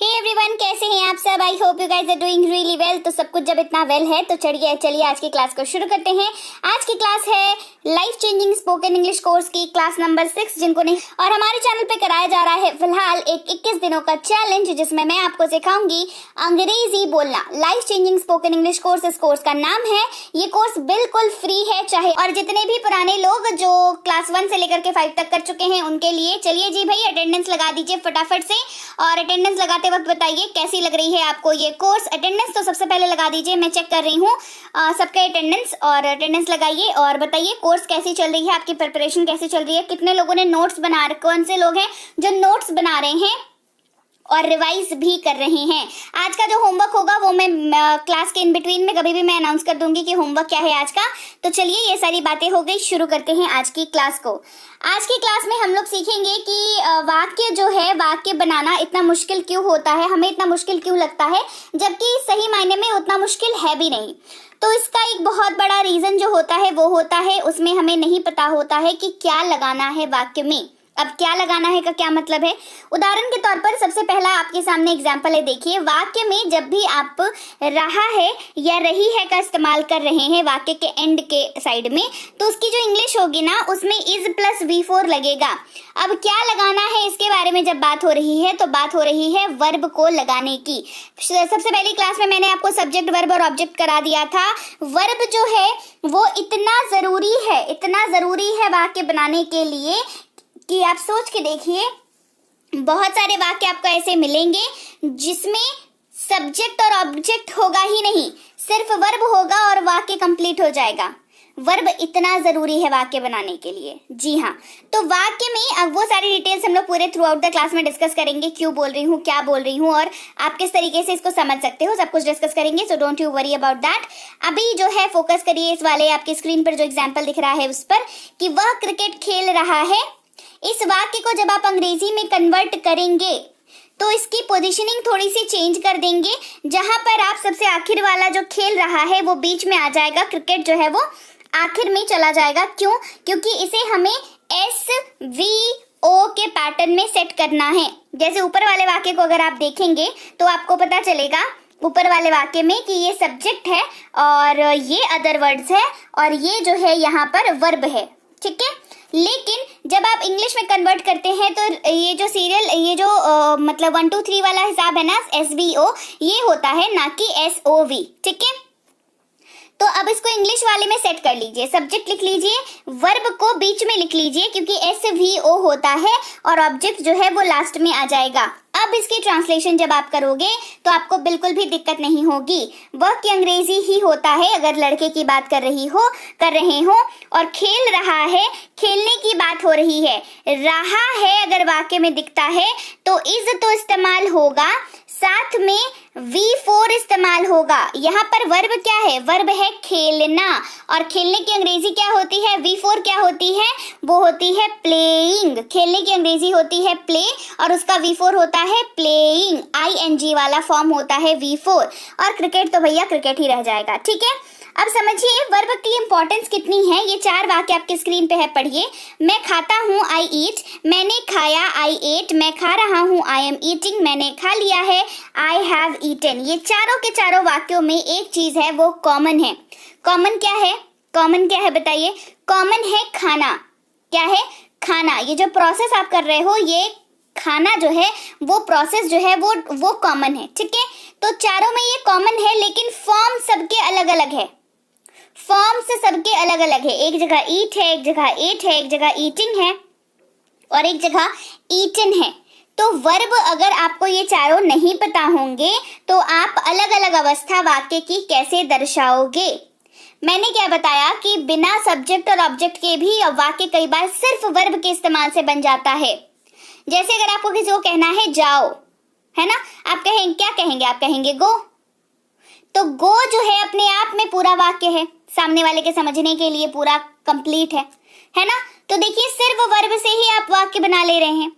Hey everyone, कैसे हैं आप सब। I hope you guys are doing really well. तो सब कुछ जब इतना वेल है तो चलिए आज की क्लास को शुरू करते हैं। आज की क्लास है life changing spoken English course की क्लास नंबर 6 जिनको नहीं, और हमारे चैनल पे कराया जा रहा है फिलहाल एक 21 दिनों का चैलेंज जिसमें मैं आपको सिखाऊंगी अंग्रेजी बोलना। Life changing spoken English course इस कोर्स का नाम है। ये कोर्स बिल्कुल फ्री है, चाहे और जितने भी पुराने लोग जो क्लास 1 से लेकर के 5 तक कर चुके हैं उनके लिए। चलिए जी भाई, अटेंडेंस लगा दीजिए फटाफट से, और अटेंडेंस लगाते वक्त बताइए कैसी लग रही है आपको ये कोर्स। अटेंडेंस तो सबसे पहले लगा दीजिए, मैं चेक कर रही हूँ सबका अटेंडेंस, और अटेंडेंस लगाइए और बताइए कोर्स कैसी चल रही है, आपकी प्रिपरेशन कैसी चल रही है, कितने लोगों ने नोट्स बना, कौन से लोग हैं जो नोट्स बना रहे हैं और रिवाइज भी कर रहे हैं। आज का जो होमवर्क होगा वो मैं क्लास के इन बिटवीन में कभी भी मैं अनाउंस कर दूंगी कि होमवर्क क्या है आज का। तो चलिए, ये सारी बातें हो गई, शुरू करते हैं आज की क्लास को। आज की क्लास में हम लोग सीखेंगे कि वाक्य जो है, वाक्य बनाना इतना मुश्किल क्यों होता है, हमें इतना मुश्किल क्यों लगता है, जबकि सही मायने में उतना मुश्किल है भी नहीं। तो इसका एक बहुत बड़ा रीजन जो होता है वो होता है उसमें हमें नहीं पता होता है कि क्या लगाना है वाक्य में। अब क्या लगाना है का क्या मतलब है। उदाहरण के तौर पर सबसे पहला आपके सामने एग्जाम्पल है, देखिए वाक्य में जब भी आप रहा है या रही है का इस्तेमाल कर रहे हैं वाक्य के एंड के साइड में, तो उसकी जो इंग्लिश होगी ना उसमें इज प्लस V4 लगेगा। अब क्या लगाना है इसके बारे में जब बात हो रही है तो बात हो रही है वर्ब को लगाने की। सबसे पहली क्लास में मैंने आपको सब्जेक्ट वर्ब और ऑब्जेक्ट करा दिया था। वर्ब जो है वो इतना जरूरी है वाक्य बनाने के लिए कि आप सोच के देखिए, बहुत सारे वाक्य आपको ऐसे मिलेंगे जिसमें सब्जेक्ट और ऑब्जेक्ट होगा ही नहीं, सिर्फ वर्ब होगा और वाक्य कंप्लीट हो जाएगा। वर्ब इतना जरूरी है वाक्य बनाने के लिए। जी हाँ, तो वाक्य में अब वो सारी डिटेल्स हम लोग पूरे थ्रू आउट द क्लास में डिस्कस करेंगे, क्यों बोल रही हूँ, क्या बोल रही हूँ और आप किस तरीके से इसको समझ सकते हो, सब कुछ डिस्कस करेंगे। So don't you worry about that. अभी जो है फोकस करिए इस वाले आपकी स्क्रीन पर जो एग्जाम्पल दिख रहा है उस पर, कि वह क्रिकेट खेल रहा है। इस वाक्य को जब आप अंग्रेजी में कन्वर्ट करेंगे तो इसकी पोजीशनिंग थोड़ी सी चेंज कर देंगे। जहां पर आप सबसे आखिर वाला जो खेल रहा है वो बीच में आ जाएगा, क्रिकेट जो है वो आखिर में चला जाएगा। क्यों? क्योंकि इसे हमें SVO के पैटर्न में सेट करना है। जैसे ऊपर वाले वाक्य को अगर आप देखेंगे तो आपको पता चलेगा ऊपर वाले वाक्य में कि ये सब्जेक्ट है और ये अदर वर्ड्स है और ये जो है यहाँ पर वर्ब है, ठीक है। लेकिन जब आप इंग्लिश में कन्वर्ट करते हैं तो ये जो मतलब 1 2 3 वाला हिसाब है ना, SVO ये होता है, ना कि SOV, ठीक है। तो अब इसको इंग्लिश वाले में सेट कर लीजिए, सब्जेक्ट लिख लीजिए, वर्ब को बीच में लिख लीजिए क्योंकि SVO होता है और ऑब्जेक्ट जो है वो लास्ट में आ जाएगा। अब इसकी ट्रांसलेशन जब आप करोगे तो आपको बिल्कुल भी दिक्कत नहीं होगी। वह की अंग्रेजी ही होता है अगर लड़के की बात कर रहे हो, और खेल रहा है, खेलने की बात हो रही है। रहा है अगर वाक्य में दिखता है तो इज तो इस्तेमाल होगा, साथ में V4 इस्तेमाल होगा। यहाँ पर वर्ब क्या है? वर्ब है खेलना, और खेलने की अंग्रेजी क्या होती है? V4 क्या होती है? वो होती है प्लेइंग। खेलने की अंग्रेजी होती है प्ले और उसका V4 होता है प्लेइंग, ING वाला फॉर्म होता है V4। और क्रिकेट तो भैया क्रिकेट ही रह जाएगा, ठीक है। अब समझिए वर्ब की इंपॉर्टेंस कितनी है। ये 4 वाक्य आपके स्क्रीन पे है, पढ़िए। मैं खाता हूँ, I eat। मैंने खाया, I ate। मैं खा रहा हूँ, I am eating। मैंने खा लिया है, I have eaten। ये चारों के चारों वाक्यों में एक चीज है, वो कॉमन है। कॉमन क्या है? कॉमन क्या है बताइए? कॉमन है खाना। क्या है? खाना। ये जो प्रोसेस आप कर रहे हो, ये खाना जो है वो प्रोसेस जो है वो कॉमन है, ठीक है। तो चारों में ये कॉमन है, लेकिन फॉर्म सबके अलग अलग है। फॉर्म से सबके अलग अलग है। एक जगह ईट है, एक जगह एट है, एक जगह ईटिंग है और एक जगह ईटन है। तो वर्ब अगर आपको ये चारों नहीं पता होंगे तो आप अलग अलग अवस्था वाक्य की कैसे दर्शाओगे। मैंने क्या बताया कि बिना सब्जेक्ट और ऑब्जेक्ट के भी वाक्य कई बार सिर्फ वर्ब के इस्तेमाल से बन जाता है। जैसे अगर आपको किसी को कहना है जाओ, है ना, आप कहेंगे, क्या कहेंगे? आप कहेंगे गो। तो गो जो है अपने आप में पूरा वाक्य है, सामने वाले के समझने के लिए पूरा कंप्लीट है ना। तो देखिए सिर्फ वर्ब से ही आप वाक्य बना ले रहे हैं।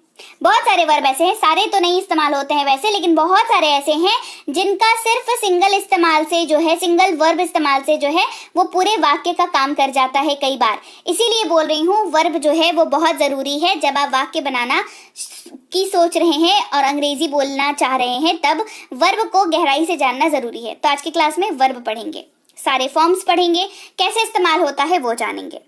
बहुत सारे वर्ब ऐसे हैं, सारे तो नहीं इस्तेमाल होते हैं वैसे, लेकिन बहुत सारे ऐसे हैं जिनका सिर्फ सिंगल इस्तेमाल से जो है, सिंगल वर्ब इस्तेमाल से जो है वो पूरे वाक्य का काम कर जाता है कई बार। इसीलिए बोल रही हूँ वर्ब जो है वो बहुत जरूरी है। जब आप वाक्य बनाना की सोच रहे हैं और अंग्रेजी बोलना चाह रहे हैं तब वर्ब को गहराई से जानना जरूरी है। तो आज की क्लास में वर्ब पढ़ेंगे, सारे फॉर्म्स पढ़ेंगे, कैसे इस्तेमाल होता है वो जानेंगे।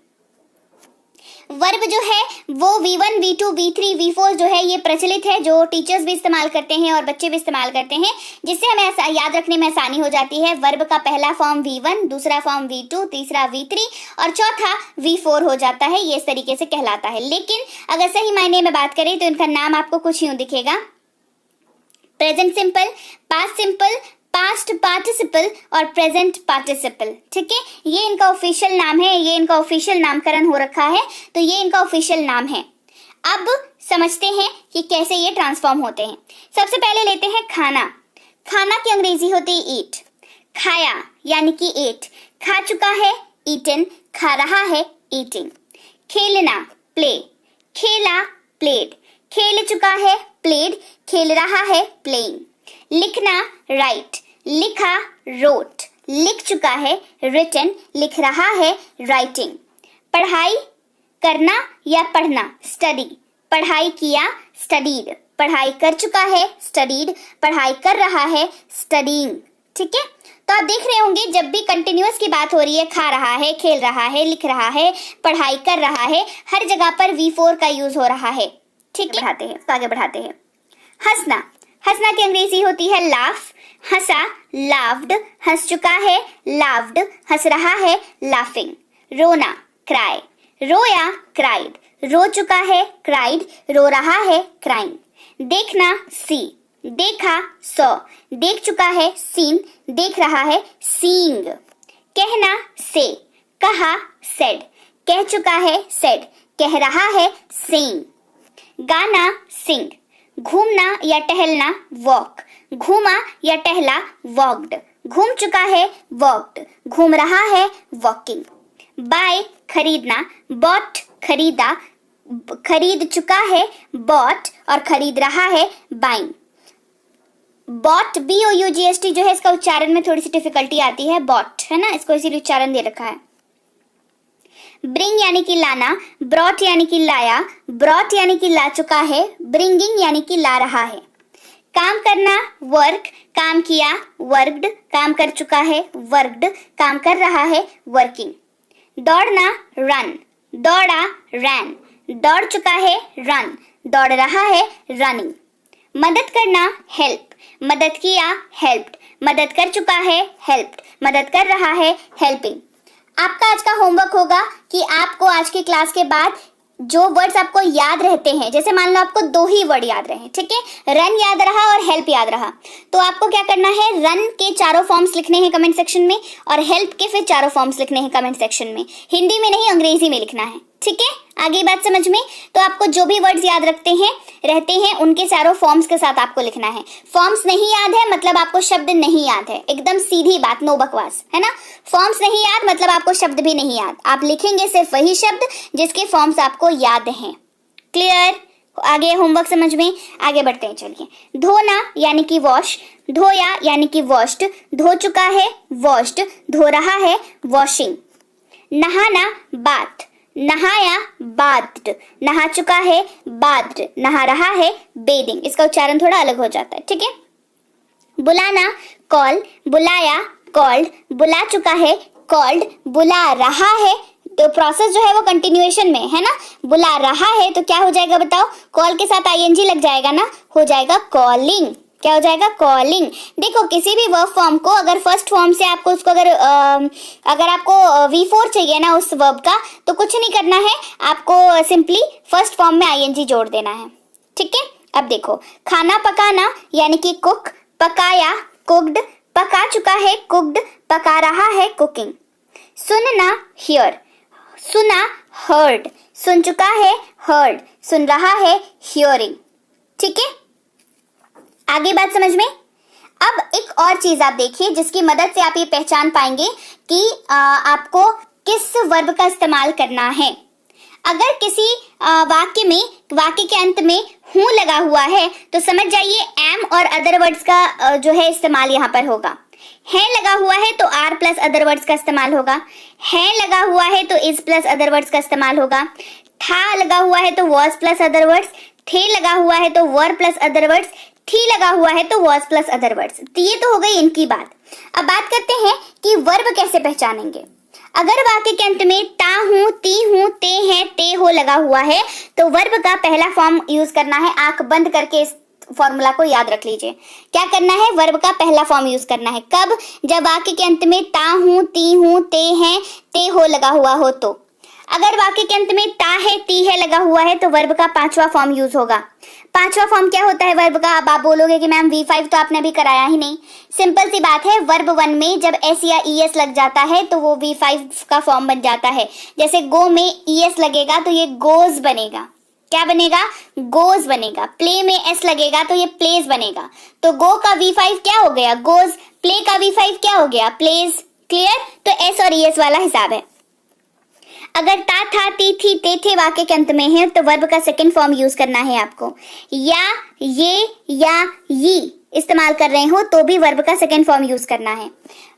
वर्ब जो है वो V1, V2, V3, V4 जो है ये प्रचलित है, जो टीचर्स भी इस्तेमाल करते हैं और बच्चे भी इस्तेमाल करते हैं, जिससे हमें ऐसा याद रखने में आसानी हो जाती है। वर्ब का पहला फॉर्म V1, दूसरा फॉर्म V2, तीसरा V3 और चौथा V4 हो जाता है। ये इस तरीके से कहलाता है। लेकिन अगर सही मायने में बात करें तो इनका नाम आपको कुछ यूं दिखेगा, present simple, past simple, past participle और प्रेजेंट पार्टिसिपल। ठीक है, ये इनका ऑफिशियल नाम है, ये इनका ऑफिशियल नामकरण हो रखा है, तो ये इनका ऑफिशियल नाम है। अब समझते हैं कि कैसे ये ट्रांसफॉर्म होते हैं। सबसे पहले लेते हैं खाना। खाना की अंग्रेजी होती है ईट। खाया यानी कि एट, खा चुका है ईटन, खा रहा है ईटिंग। खेलना प्ले, खेला प्लेड, खेल चुका है प्लेड, खेल रहा है प्लेइंग। लिखना राइट, लिखा रोट, लिख चुका है रिटन, लिख रहा है राइटिंग। पढ़ाई करना या पढ़ना स्टडी, पढ़ाई किया स्टडीड, पढ़ाई कर चुका है स्टडीड, पढ़ाई कर रहा है स्टडीइंग। ठीक है, तो आप देख रहे होंगे जब भी कंटिन्यूअस की बात हो रही है, खा रहा है, खेल रहा है, लिख रहा है, पढ़ाई कर रहा है, हर जगह पर V4 का यूज हो रहा है। ठीक है, आगे बढ़ाते हैं। हंसना, हंसना की अंग्रेजी होती है लाफ। हंसा लाफ्ड, हंस चुका है लाफ्ड, हंस रहा है लाफिंग। रोना क्राई, रोया क्राइड, रो चुका है क्राइड, रो रहा है क्राइंग। देखना सी, देखा सॉ, देख चुका है सीन, देख रहा है सीइंग। कहना से, कहा सेड, कह चुका है सेड, कह रहा है सेइंग। गाना सिंग, घूमना या टहलना वॉक, घूमा या टहला वॉक्ड, घूम चुका है वॉक्ड, घूम रहा है वॉकिंग। बाय खरीदना, बॉट खरीदा, खरीद चुका है बॉट और खरीद रहा है बाइंग। बॉट BOUGHT जो है इसका उच्चारण में थोड़ी सी डिफिकल्टी आती है, बॉट है ना, इसको इसीलिए उच्चारण दे रखा है। ब्रिंग यानी कि लाना, ब्रॉट यानी कि लाया, ब्रॉट यानी कि ला चुका है, ब्रिंगिंग यानी कि ला रहा है। काम करना वर्क, काम किया वर्कड, काम कर चुका है वर्कड, काम कर रहा है वर्किंग। दौड़ना रन, दौड़ा रैन, दौड़ चुका है रन, दौड़ रहा है रनिंग। मदद करना हेल्प, मदद किया हेल्प्ड, मदद कर चुका है हेल्प्ड, मदद कर रहा है हेल्पिंग। आपका आज का होमवर्क होगा कि आपको आज की क्लास के बाद जो वर्ड्स आपको याद रहते हैं, जैसे मान लो आपको 2 ही वर्ड याद रहे, ठीक है, रन याद रहा और हेल्प याद रहा, तो आपको क्या करना है, रन के चारों फॉर्म्स लिखने हैं कमेंट सेक्शन में और हेल्प के फिर चारों फॉर्म्स लिखने हैं कमेंट सेक्शन में। हिंदी में नहीं, अंग्रेजी में लिखना है। ठीक है, आगे बात समझ में। तो आपको जो भी वर्ड्स याद रहते हैं उनके चारों फॉर्म्स के साथ आपको लिखना है। फॉर्म्स नहीं याद है मतलब आपको शब्द नहीं याद है, एकदम सीधी बात, नो बकवास, है ना। फॉर्म्स नहीं याद मतलब आपको शब्द भी नहीं याद, आप लिखेंगे सिर्फ वही शब्द जिसके फॉर्म्स आपको याद हैं। क्लियर, आगे होमवर्क समझ में। आगे बढ़ते हैं, चलिए। धोना यानी कि वॉश, धोया यानी कि वॉश्ड, धो चुका है वॉश्ड, धो रहा है वॉशिंग। नहाना बाथ, नहाया बाथड, नहा चुका है बाथड, नहा रहा है बेदिंग। इसका उच्चारण थोड़ा अलग हो जाता है, ठीक है। बुलाना कॉल, बुलाया कॉल्ड, बुला चुका है कॉल्ड, बुला रहा है, तो प्रोसेस जो है वो कंटिन्यूएशन में है ना। बुला रहा है तो क्या हो जाएगा बताओ, कॉल के साथ ING लग जाएगा ना, हो जाएगा कॉलिंग। क्या हो जाएगा, कॉलिंग। देखो किसी भी वर्ब फॉर्म को अगर फर्स्ट फॉर्म से आपको उसको अगर आपको V4 चाहिए ना उस वर्ब का, तो कुछ नहीं करना है, आपको सिंपली फर्स्ट फॉर्म में ING जोड़ देना है। ठीक है, अब देखो, खाना पकाना यानी कि कुक, पकाया कुक्ड, पका चुका है कुक्ड, पका रहा है कुकिंग। सुनना हियर, सुना हर्ड, सुन चुका है हर्ड, सुन रहा है हियरिंग। ठीक है, आगे बात समझ में। अब एक और चीज आप देखिए जिसकी मदद से आप ये पहचान पाएंगे कि आपको किस वर्ब का इस्तेमाल करना है। अगर किसी वाक्य के अंत में हूं लगा हुआ है तो समझ जाइए एम और अदर वर्ड्स का जो है इस्तेमाल यहाँ पर होगा। है लगा हुआ है तो आर प्लस अदर वर्ड्स का इस्तेमाल होगा। है लगा हुआ है तो इज प्लस अदर वर्ड्स का इस्तेमाल होगा। था लगा हुआ है तो वॉज प्लस अदर वर्ड्स। थे लगा हुआ है तो वर प्लस अदर वर्ड्स। थी लगा हुआ है तो वॉज प्लस अदर वर्ड्स। तो ये तो हो गई इनकी बात। अब बात करते हैं कि वर्ब कैसे पहचानेंगे। अगर वाक्य के अंत में ता हूं, ती हूं, ते हैं, ते हो लगा हुआ है तो वर्ब का पहला फॉर्म यूज करना है। आंख बंद करके इस फॉर्मूला को याद रख लीजिए। क्या करना है? वर्ब का पहला फॉर्म यूज करना है। कब? जब वाक्य के अंत में ता हूं, ती हूं, ते हैं, ते हो लगा हुआ हो तो। अगर वाक्य के अंत में ता है, ती है लगा हुआ है तो वर्ब का पांचवा फॉर्म यूज होगा। पांचवा फॉर्म क्या होता है वर्ब का? अब आप बोलोगे कि मैम V5 तो आपने अभी कराया ही नहीं। सिंपल सी बात है, वर्ब 1 में जब एस या ईएस लग जाता है तो वो V5 का फॉर्म बन जाता है। जैसे गो में ईएस लगेगा तो ये गोज बनेगा। क्या बनेगा? गोज बनेगा। प्ले में एस लगेगा तो ये प्लेज बनेगा। तो गो का V5 क्या हो गया? गोज। प्ले का V5 क्या हो गया? प्लेज। क्लियर? तो एस और ईएस वाला हिसाब है। अगर ता, था, ती, थी, ते, थे वाक्य के अंत में है तो वर्ब का सेकंड फॉर्म यूज करना है आपको। या, ये, या, यी इस्तेमाल कर रहे हो तो भी वर्ब का सेकंड फॉर्म यूज करना है।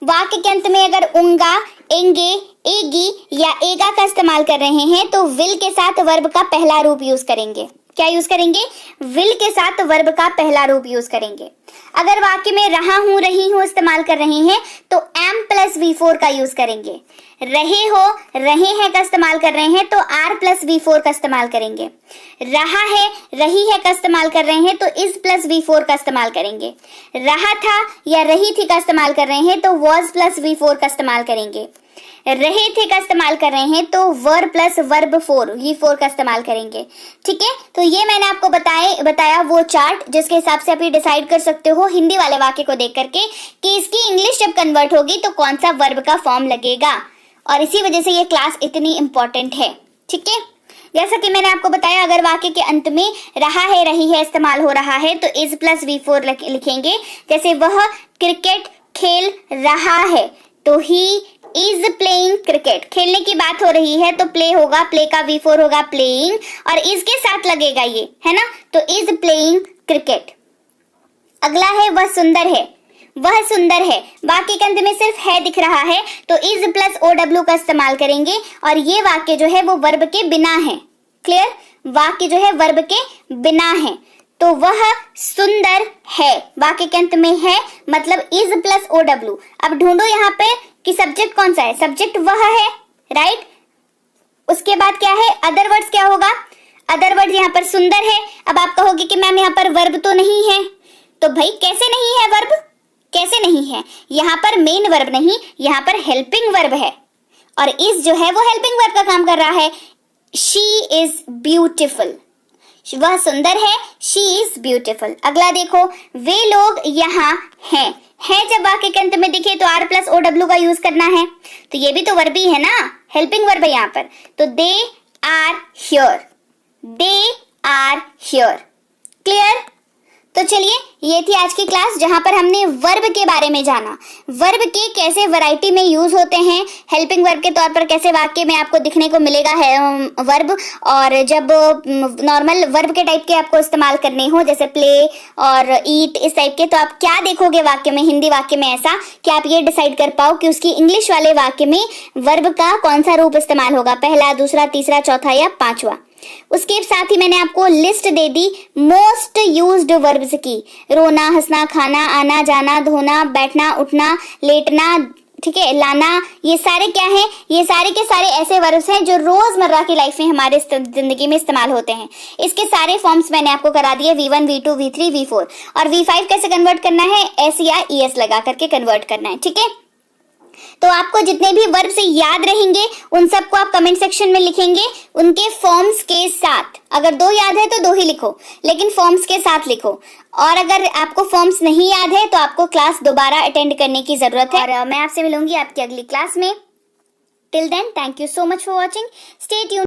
वाक्य के अंत में अगर उंगा, एंगे, एगी या एगा का इस्तेमाल कर रहे हैं तो विल के साथ वर्ब का पहला रूप यूज करेंगे। क्या यूज करेंगे? विल के साथ वर्ब का पहला रूप यूज करेंगे। अगर वाक्य में रहा हूं, रही हूं इस्तेमाल कर रहे हैं तो एम प्लस V4 का यूज करेंगे। रहे हो, रहे हैं का इस्तेमाल कर रहे हैं तो आर प्लस V4 का इस्तेमाल करेंगे। रहा है, रही है का इस्तेमाल कर रहे हैं तो इज प्लस V4 का इस्तेमाल करेंगे। रहा था या रही थी का इस्तेमाल कर रहे हैं तो वॉज प्लस V4 का इस्तेमाल करेंगे। रहे थे का इस्तेमाल कर रहे हैं तो वर प्लस वर्ब 4 V4 का इस्तेमाल करेंगे। ठीक है, तो ये मैंने आपको बताया वो चार्ट जिसके हिसाब से आप ये डिसाइड कर सकते हो हिंदी वाले वाक्य को देख करके कि इसकी इंग्लिश जब कन्वर्ट होगी तो कौन सा वर्ब का फॉर्म लगेगा। और इसी वजह से ये क्लास इतनी इंपॉर्टेंट है। ठीक है, जैसा कि मैंने आपको बताया अगर वाक्य के अंत में रहा है, रही है इस्तेमाल हो रहा है तो इज प्लस V4 लिखेंगे। जैसे वह क्रिकेट खेल रहा है तो ही इज प्लेइंग क्रिकेट। खेलने की बात हो रही है तो प्ले होगा, प्ले का V4 होगा प्लेइंग और इसके साथ लगेगा ये, है ना, तो इज प्लेइंग क्रिकेट। अगला है वह सुंदर है। वह सुंदर है, वाक्य के अंत में सिर्फ है दिख रहा है तो इज प्लस OW का इस्तेमाल करेंगे और ये वाक्य जो है वो वर्ब के बिना है। क्लियर? वाक्य जो है वर्ब के बिना है तो वह सुंदर है, वाक्य के अंत में है मतलब इज प्लस OW। अब ढूंढो यहाँ पे कि सब्जेक्ट कौन सा है। सब्जेक्ट वह है, राइट। उसके बाद क्या है? अदर वर्ड्स क्या होगा? अदर वर्ड यहाँ पर सुंदर है। अब आप कहोगे कि मैम यहाँ पर वर्ब तो नहीं है, तो भाई कैसे नहीं है वर्ब? कैसे नहीं है? यहाँ पर मेन वर्ब नहीं, यहाँ पर हेल्पिंग वर्ब है और इज जो है वो हेल्पिंग वर्ब का काम कर रहा है। शी इज ब्यूटिफुल, वह सुंदर है, शी इज ब्यूटिफुल। अगला देखो, वे लोग यहाँ हैं। है जब वाक्य के अंत में दिखे तो आर प्लस OW का यूज करना है, तो ये भी तो वर्ब ही है ना, हेल्पिंग वर्ब है यहाँ पर। तो they are here, they are here. Clear? तो चलिए, ये थी आज की क्लास जहां पर हमने वर्ब के बारे में जाना। वर्ब के कैसे वैरायटी में यूज होते हैं, हेल्पिंग वर्ब के तौर पर कैसे वाक्य में आपको दिखने को मिलेगा है वर्ब, और जब नॉर्मल वर्ब के टाइप के आपको इस्तेमाल करने हो जैसे प्ले और ईट इस टाइप के, तो आप क्या देखोगे वाक्य में, हिंदी वाक्य में, ऐसा कि आप ये डिसाइड कर पाओ कि उसकी इंग्लिश वाले वाक्य में वर्ब का कौन सा रूप इस्तेमाल होगा, पहला, दूसरा, तीसरा, चौथा या पांचवा। उसके साथ ही मैंने आपको list they the most used verbs की। रोना, हंसना, खाना, आना, जाना, धोना, बैठना, उठना, लेटना, ठीक है, लाना, ये सारे क्या हैं? ये सारे के सारे ऐसे वर्ब्स हैं जो रोजमर्रा की लाइफ में हमारे जिंदगी में इस्तेमाल होते हैं। इसके सारे फॉर्म्स मैंने आपको करा दिए, V1, V2, V3, V4। और V5 कैसे कन्वर्ट करना है? एस या ES लगा करके कन्वर्ट करना है। ठीक है, तो आपको जितने भी वर्ब से याद रहेंगे उन सबको आप कमेंट सेक्शन में लिखेंगे उनके फॉर्म्स के साथ। अगर 2 याद है तो 2 ही लिखो, लेकिन फॉर्म्स के साथ लिखो। और अगर आपको फॉर्म्स नहीं याद है तो आपको क्लास दोबारा अटेंड करने की जरूरत है। और मैं आपसे मिलूंगी आपकी अगली क्लास में। Till then, thank you so much for watching. Stay tuned.